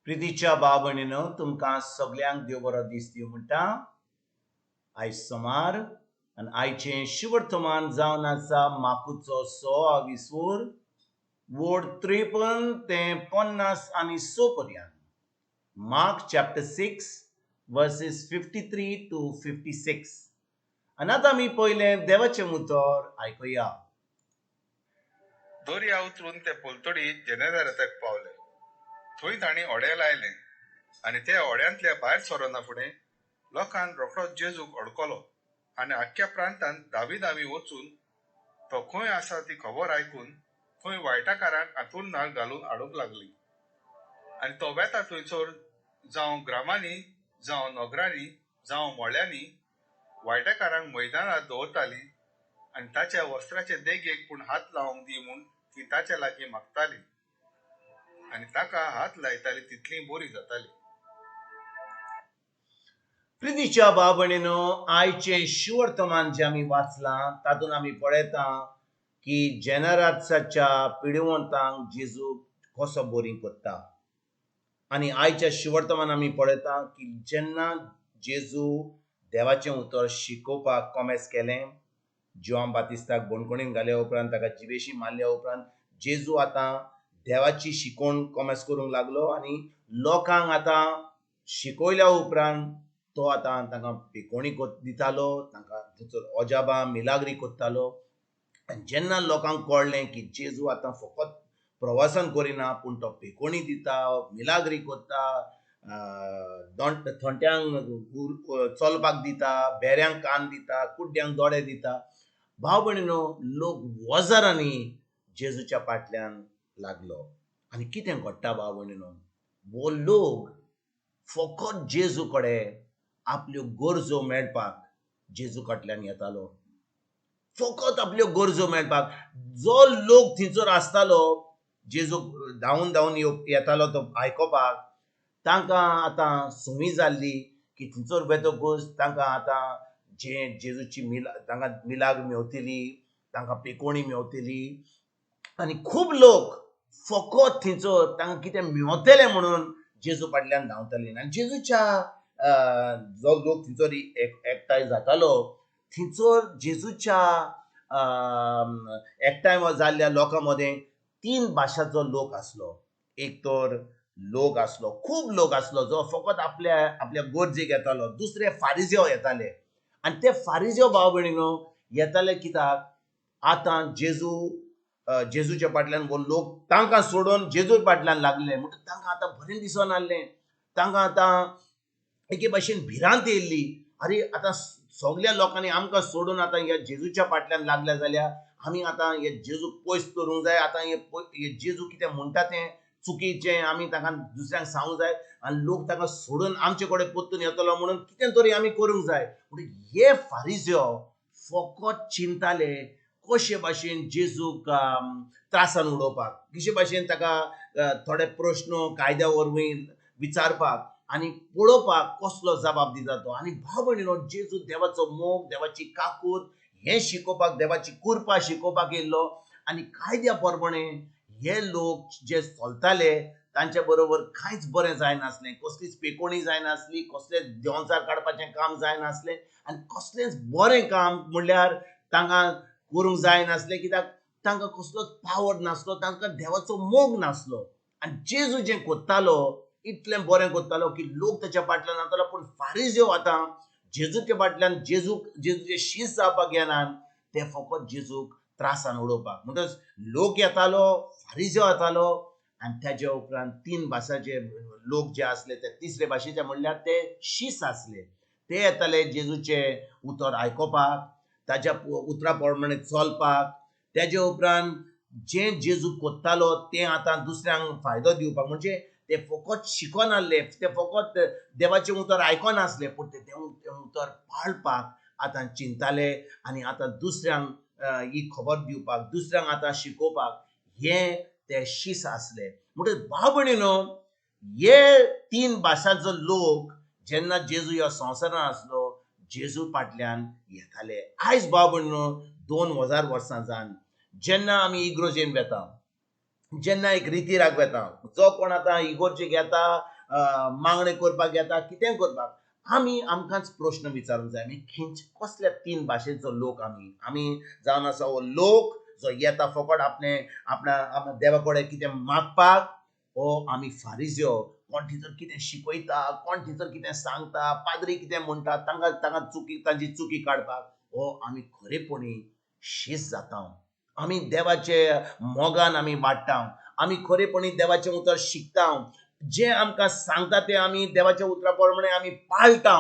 प्रितीच्या बाबणीनो तुमकां सगळ्यांक देव बरो दीस दिवं म्हणटा आयज सोमार आनी आयचें शिवर्तमान जावन आसा माकुचो 6 वोड 53 ते 50 आनी 6 पर्यंत मार्क चॅप्टर 6 वर्सेस 53 to 56 आनी आतां आमी पयलें देवाचें उतर आयकुया. दोर्या उतरून ते पोलतडी जेनेजारेताक पावले. थंय तांणी ओडे लायलें आनी ते ओड्यांतल्या भायर सरोना फुडें लोकांक रोखडोच जेजूक अडकलो आनी आख्ख्या प्रांतांत धावी धावी वचून तो खंय आसा ती खबर आयकून थंय वायटाकारांक हातूंत नाळ घालून हाडूंक लागली. आनी तो वेता थंयसर जावं ग्रामांनी जावं नगरांनी जावं मोळ्यांनी वायटाकारांक मैदानार दवरताली आनी ताच्या वस्त्राचे देगेक पूण हात लावंक दी म्हूण ती ताचे लागीं मागताली आनी ताका हात लायताली तितली बरी जाताली. प्रितीच्या बाबणीनो आयचें शिवर्तमान जें आमी वाचलां तातूंत आमी पळयता की जेनरात्साच्या पिडीवंतांक जेजू कसो बोरी कोत्ता. आनी आयच्या शिवर्तमान आमी पळयता की जेन्ना जेजू देवाचें उतर शिकोवपाक कोमेस केलें, जोआन बातिस्ताक बोणकुणीन घाल्या उपरांत ताका जिवेशी मारल्या उपरांत जेजू आतां देवाची शिकोवण कोमेस करूंक लागलो आनी लोकांक आतां शिकयल्या उपरांत तो आतां तांकां पिकोवणी दितालो, तांकां थंयसर ओजाबां मिलाग्री कोत्तालो. आनी जेन्ना लोकांक कळ्ळें की जेजू आतां फकत प्रवासन करिना पूण तो पिकोवणी दिता, मिलाग्री कोत्ता, थोंट्यांक चलपाक दिता, बेऱ्यांक कान दिता, कुड्ड्यांक दोळे दिता. भाव भयणीनो, लोक वजारांनी जेजूच्या फाटल्यान लागलो. आनी कितें घडटा भाव भयणीनो, हो लोक फकत जेजू कडेन आपल्यो गरजो मेळपाक जेजू कडल्यान येतालो. फकत आपल्यो गरजो मेळपाक जो लोक थंयसर आसतालो, जेजू धांवून धांवून येतालो तो आयकोपाक, तांकां आतां संवय जाल्ली की थंयसर वेतकूच तांकां आतां जें जेजूची तांकां मिलाग मेवतली, तांकां पिकोवणी मेवतली. आनी खूब लोक फकत थंयसर तांकां कितें मेवतलें म्हणून जेजू फाटल्यान धांवतले. आनी जेजूच्या जो लोक थंयसर एकठांय जातालो, थंयसर जेजूच्या एकठांय जाल्ल्या लोकां मदें 3 भाशाचो लोक आसलो. एक तर लोक आसलो, खूब लोक आसलो जो फकत आपल्या गरजेक येतालो. दुसरे फारिजेव येताले आनी ते फारिजेव भाव भयणीनो येताले कित्याक आतां जेजूच्या फाटल्यान वो लोक तांकां सोडून जेजू फाटल्यान लागले म्हणटच तांकां आतां बरें दिसोन आहलें. तांकां आतां एके भाशेन भिरांत येयल्ली. अरे आतां सगल्या लोकांनी आमकां सोडून आतां ह्या जेजूच्या फाटल्यान लागल्या जाल्यार आमी आतां हे जेजूक पयस करूंक जाय. आतां हे जेजू कितें म्हणटा तें चुकीचें आमी तांकां दुसऱ्यांक सांगूंक जाय आनी लोक ताका सोडून आमचे कडेन परतून येतलो म्हणून कितें तरी आमी करूंक जाय. म्हणून हे फारिजेव फकत चिंताले कशे भाशेन जेजूक त्रासान उडोवपाक, कशे भाशेन ताका थोडे प्रश्न कायद्या वरवीं विचारपाक आनी पळोवपाक कसलो जबाब दिता तो. आनी भाव भयणीनो, जेजू देवाचो मोग, देवाची काकूट हें शिकोवपाक, देवाची कृपा शिकोवपाक येयल्लो. आनी कायद्या प्रमाणे हे लोक जे चलताले तांचे बरोबर कांयच बरें जायनासलें. कसलीच पेकोवणी जायनासली, कसलेंच देंवचार काडपाचें काम जायनासलें आनी कसलेंच बरें काम म्हणल्यार तांकां करूंक जायनासलें. कित्याक तांकां कसलोच पावर नासलो, तांकां देवाचो मोग नासलो. आनी जेजू जें कोत्तालो इतलें बरें कोत्तालो की लोक ताच्या फाटल्यान वतालो. पूण फारिजेव आतां जेजूच्या फाटल्यान जेजूचे शीश जावपाक येनात, ते फकत जेजूक त्रासान उडोवपाक. म्हणटच लोक येतालो, फारिजेव येतालो आनी ताचे उपरांत 3 भासाचे लोक जे आसले ते तिसरे भाशेचे म्हणल्यार ते शीश आसले. ते येताले जेजूचे उतर आयकोपाक, ताच्या उतरा प्रमाणे चलपाक. तेजे उपरांत जें जेजू कोत्तालो तें आतां दुसऱ्यांक फायदो दिवपाक. म्हणजे ते फकत शिकोन आहले, ते फकत देवाचें उतर आयकोनासले, पूण ते उतर पाळपाक आतां चिंताले आनी आतां दुसऱ्यांक ही खबर दिवपाक, दुसऱ्यांक आतां शिकोवपाक हे ते शीश आसले. म्हणटच भाव भयणीनो, हे 3 भाशाचो लोक जेन्ना जेजू ह्या संवसारांत आसलो जेजू फाटल्यान येताले. आयज भाव भयणीनो 2000 वर्सां जावन जेन्ना आमी इग्रोजेन वेता, जेन्ना एक रिती राग येता, जो कोण आतां इगोर्जेक येता, मागणे करपाक येता, कितेंय करपाक, आमकांच प्रश्न विचारूंक जाय, आमी कसल्या तीन भाशेचो लोक आमी जावन आसा हो लोक जो येता फकत आपणा देवा कडेन कितें मागपाक, हो आमी फारिझ्यो, कोण थंयसर कितें शिकयता, कोण थंयसर कितें सांगता, पाद्री कितें म्हणटा, तांची चुकी काडपाक, हो आमी खरेपणी शीस जाता. आमी देवाचे मोगान आमी वाडटा, आमी खरेपणी देवाचें उतर शिकता, जें आमकां सांगता तें आमी देवाच्या उतरा प्रमाणे आमी पाळटा,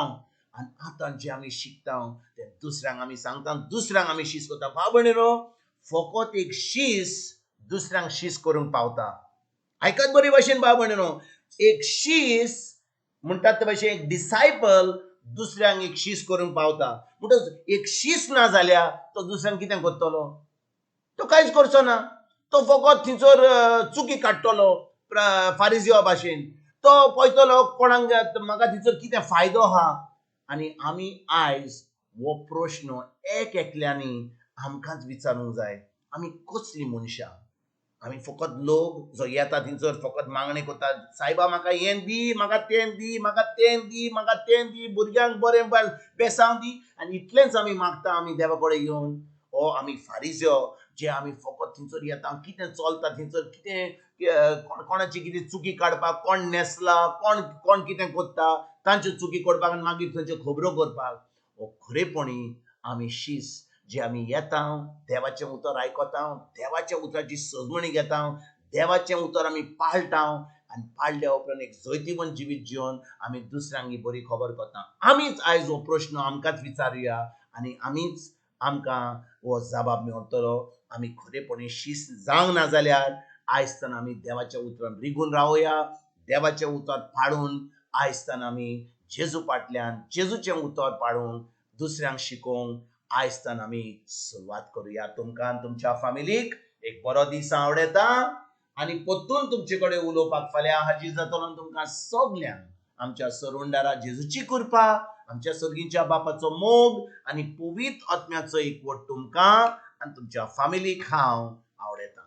आनी आतां जें आमी शिकता तें दुसऱ्यांक आमी सांगता, दुसऱ्यांक आमी शीस करता. भाव भयणीनो, फकत एक शीस दुसऱ्यांक शीस करूंक पावता. आयकत बरे भाशेन भाव भयणीनो, एक शीस म्हणटात ते भाशेन एक डिसायपल दुसऱ्यांक एक शीस करूंक पावता. म्हणटच एक शीस ना जाल्यार तो दुसऱ्यांक कितें करतलो? तो कांयच करचो ना. तो फकत थंयसर चुकी काडटलो फारिझियो भाशेन. तो पळयतलो कोणाक म्हाका थंयसर कितें फायदो आहा. आनी आमी आयज हो प्रश्न एकल्यांनी आमकांच विचारूंक जाय, आमी कसलीं मनशां? आमी फकत लोक जो येता थंयसर फकत मागणी करता, सायबा म्हाका हें दी, म्हाका तें दी, म्हाका तें दी, म्हाका तें दी, भुरग्यांक बरें बेसांव दी, आनी इतलेंच आमी मागता आमी देवा कडेन येवन. हो आमी फारिझ्यो, जे आमी फकत थंयसर येता, कितें चलता थंयसर, कितें कोणाची कितें चुकी काडपाक, कोण न्हेसला, कोण कितें करता, तांच्यो चुकी काडपाक आनी मागीर थंयच्यो खबरो करपाक, हो खरेपणी आमी शीस, जे आमी येता, देवाचें उतर आयकता, देवाच्या उतराची सजमणी घेता, देवाचें उतर आमी पाळटा, आनी पाळल्या उपरांत एक जैतिवंत जिवीत जिवन आमी दुसऱ्यांक ही बरी खबर करता. आमीच आयज हो प्रश्न आमकांच विचारुया, आनी आमीच आमकां हो जबाब मेळटलो. आमी खरेपणी शीस जावंक ना जाल्यार आयजतान आमी देवाच्या उतरान रिगून रावया, देवाचें उतर पाळून आयजतान आमी जेजू फाटल्यान जेजूचें उतर पाळून दुसऱ्यांक शिकोवंक आयजतान आमी सुरवात करुया. तुमकां आनी तुमच्या फॅमिलीक एक बरो दीस आवडेता, आनी परतून तुमचे कडेन उलोवपाक फाल्यां हाजीर जातलो. तुमकां सगल्यांक आमच्या सर्वंडारा जेजूची कृपा, आमच्या सर्गीच्या बापाचो मोग आनी पवित्र आत्म्याचो एकवट तुमकां आनी तुमच्या फॅमिलीक हांव आवडेता.